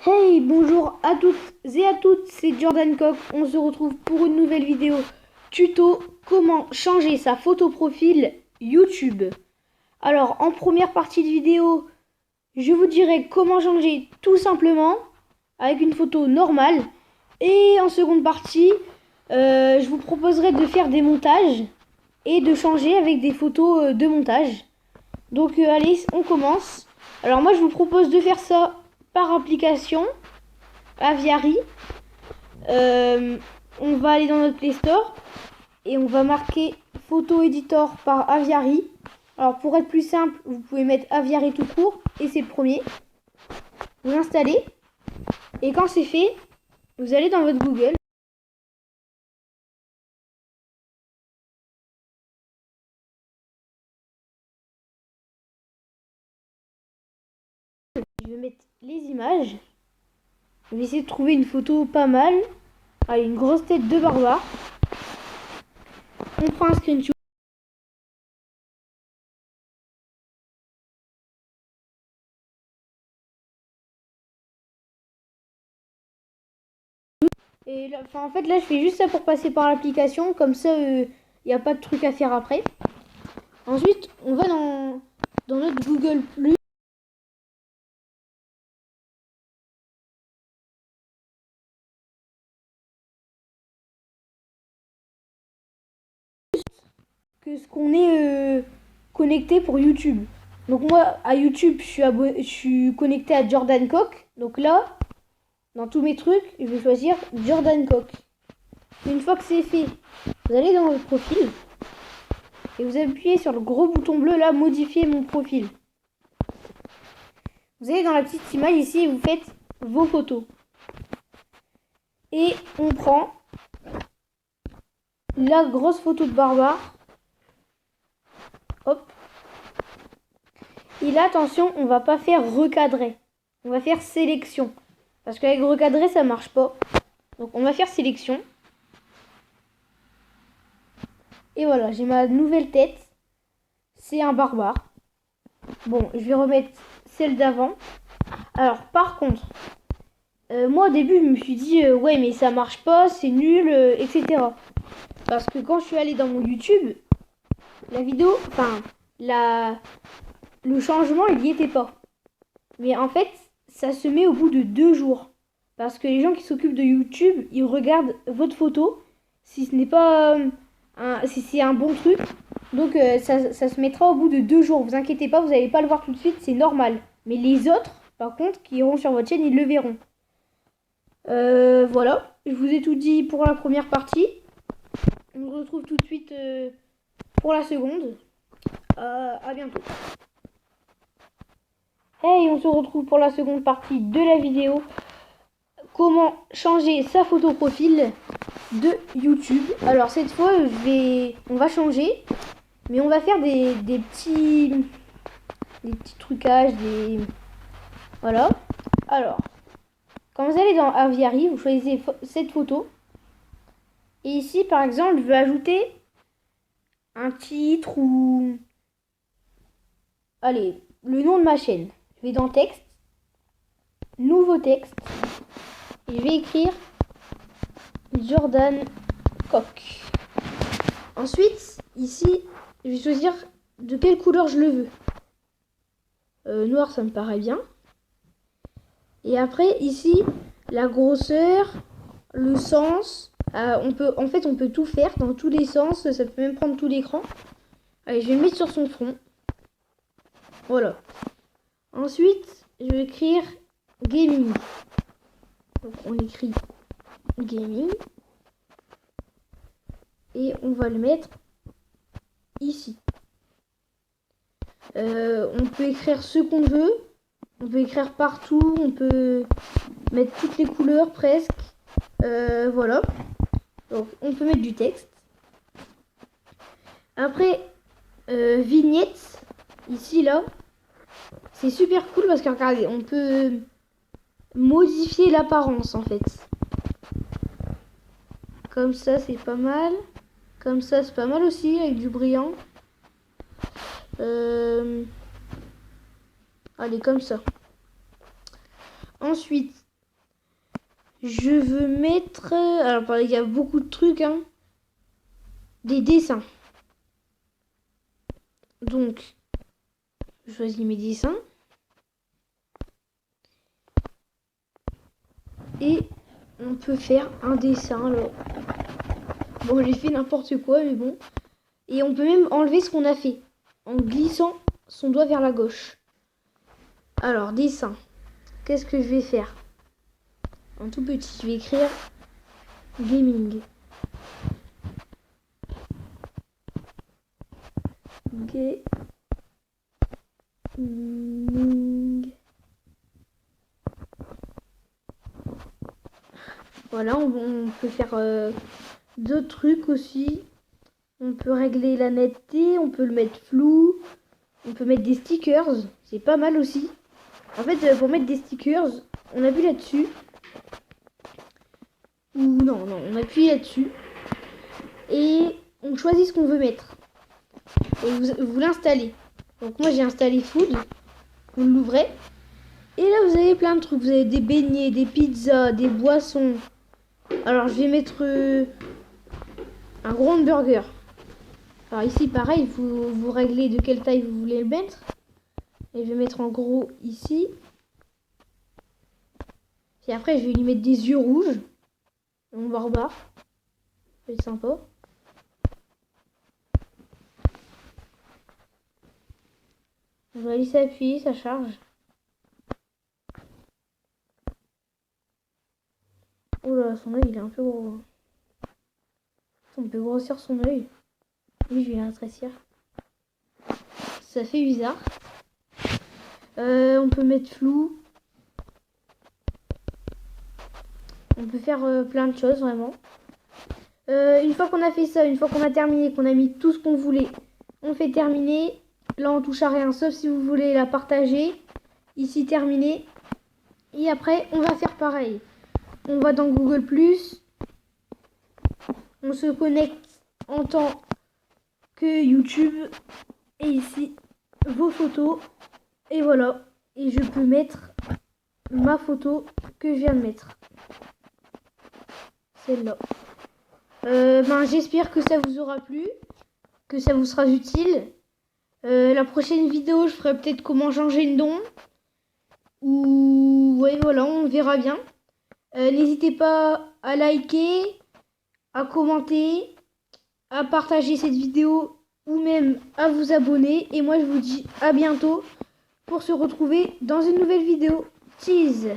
Hey, bonjour à toutes et à toutes, c'est Jordan Coq. On se retrouve pour une nouvelle vidéo tuto comment changer sa photo profil YouTube. Alors, en première partie de vidéo, je vous dirai comment changer tout simplement avec une photo normale. Et en seconde partie, je vous proposerai de faire des montages et de changer avec des photos de montage. Donc, allez, on commence. Alors, moi, je vous propose de faire ça par application. Aviary. On va aller dans notre Play Store et on va marquer Photo Editor par Aviary. Alors pour être plus simple, vous pouvez mettre Aviary tout court et c'est le premier. Vous l'installez et quand c'est fait, vous allez dans votre Google. Je vais mettre les images. Je vais essayer de trouver une photo pas mal. Allez, une grosse tête de barbare. On prend un screenshot. Et là, en fait, là, je fais juste ça pour passer par l'application. Comme ça, il n'y a pas de truc à faire après. Ensuite, on va dans notre Google+. Que ce qu'on est connecté pour YouTube. Donc moi, à YouTube, je suis connecté à Jordan Coq. Donc là, dans tous mes trucs, je vais choisir Jordan Coq. Une fois que c'est fait, vous allez dans votre profil et vous appuyez sur le gros bouton bleu là, modifier mon profil. Vous allez dans la petite image ici et vous faites vos photos. Et on prend la grosse photo de barbare. Hop. Et là, attention, on va pas faire recadrer. On va faire sélection. Parce qu'avec recadrer, ça marche pas. Donc on va faire sélection. Et voilà, j'ai ma nouvelle tête. C'est un barbare. Bon, je vais remettre celle d'avant. Alors, par contre, moi au début, je me suis dit, ouais, mais ça marche pas, c'est nul, etc. Parce que quand je suis allée dans mon YouTube, la vidéo, enfin, le changement, il n'y était pas. Mais en fait, ça se met au bout de 2 jours. Parce que les gens qui s'occupent de YouTube, ils regardent votre photo. Si ce n'est pas si c'est un bon truc. Donc ça se mettra au bout de 2 jours. Vous inquiétez pas, vous n'allez pas le voir tout de suite, c'est normal. Mais les autres, par contre, qui iront sur votre chaîne, ils le verront. Voilà, je vous ai tout dit pour la première partie. On se retrouve tout de suite pour la seconde. À bientôt. Hey, on se retrouve pour la seconde partie de la vidéo. Comment changer sa photo profil de YouTube. Alors cette fois, on va changer, mais on va faire des petits trucages, voilà. Alors, quand vous allez dans Aviary, vous choisissez cette photo. Et ici, par exemple, je veux ajouter un titre ou... Allez, le nom de ma chaîne. Je vais dans texte, nouveau texte. Et je vais écrire Jordan Coq. Ensuite, ici, je vais choisir de quelle couleur je le veux. Noir, ça me paraît bien. Et après, ici, la grosseur, le sens. En fait, on peut tout faire dans tous les sens. Ça peut même prendre tout l'écran. Allez, je vais le mettre sur son fond. Voilà. Ensuite, je vais écrire gaming. Donc, on écrit gaming. Et on va le mettre ici. On peut écrire ce qu'on veut. On peut écrire partout. On peut mettre toutes les couleurs presque. Voilà. Donc on peut mettre du texte. Après, vignette. Ici, là. C'est super cool parce que regardez, on peut modifier l'apparence en fait. Comme ça, c'est pas mal. Comme ça, c'est pas mal aussi, avec du brillant. Allez, comme ça. Ensuite, Je veux mettre... alors, il y a beaucoup de trucs, hein. Des dessins. Donc, je choisis mes dessins. Et on peut faire un dessin, alors. Bon, j'ai fait n'importe quoi, mais bon. Et on peut même enlever ce qu'on a fait en glissant son doigt vers la gauche. Alors, dessin. Qu'est-ce que je vais faire? En tout petit, je vais écrire gaming. Gaming. Voilà, on peut faire d'autres trucs aussi. On peut régler la netteté, on peut le mettre flou. On peut mettre des stickers, c'est pas mal aussi. En fait, pour mettre des stickers, on appuie là-dessus. Ou non, on appuie là-dessus. Et on choisit ce qu'on veut mettre. Et vous l'installez. Donc moi j'ai installé Food. Vous l'ouvrez. Et là vous avez plein de trucs. Vous avez des beignets, des pizzas, des boissons. Alors je vais mettre un gros hamburger. Alors ici pareil, vous réglez de quelle taille vous voulez le mettre. Et je vais mettre en gros ici. Puis après je vais lui mettre des yeux rouges. Mon barbare. C'est sympa. Je vais laisser appuyer, ça charge. Oh là, son œil il est un peu gros. On peut grossir son œil. Oui, je vais le rétrécir. Ça fait bizarre. On peut mettre flou. On peut faire plein de choses vraiment. Une fois qu'on a fait ça, une fois qu'on a terminé, qu'on a mis tout ce qu'on voulait, on fait terminer. Là on touche à rien sauf si vous voulez la partager. Ici terminé. Et après on va faire pareil. On va dans Google+. On se connecte en tant que YouTube. Et ici vos photos. Et voilà. Et je peux mettre ma photo que je viens de mettre. Celle-là. J'espère que ça vous aura plu. Que ça vous sera utile. La prochaine vidéo, je ferai peut-être comment changer une dent. Ou... ouais, voilà, on verra bien. N'hésitez pas à liker, à commenter, à partager cette vidéo ou même à vous abonner. Et moi, je vous dis à bientôt pour se retrouver dans une nouvelle vidéo. Cheese!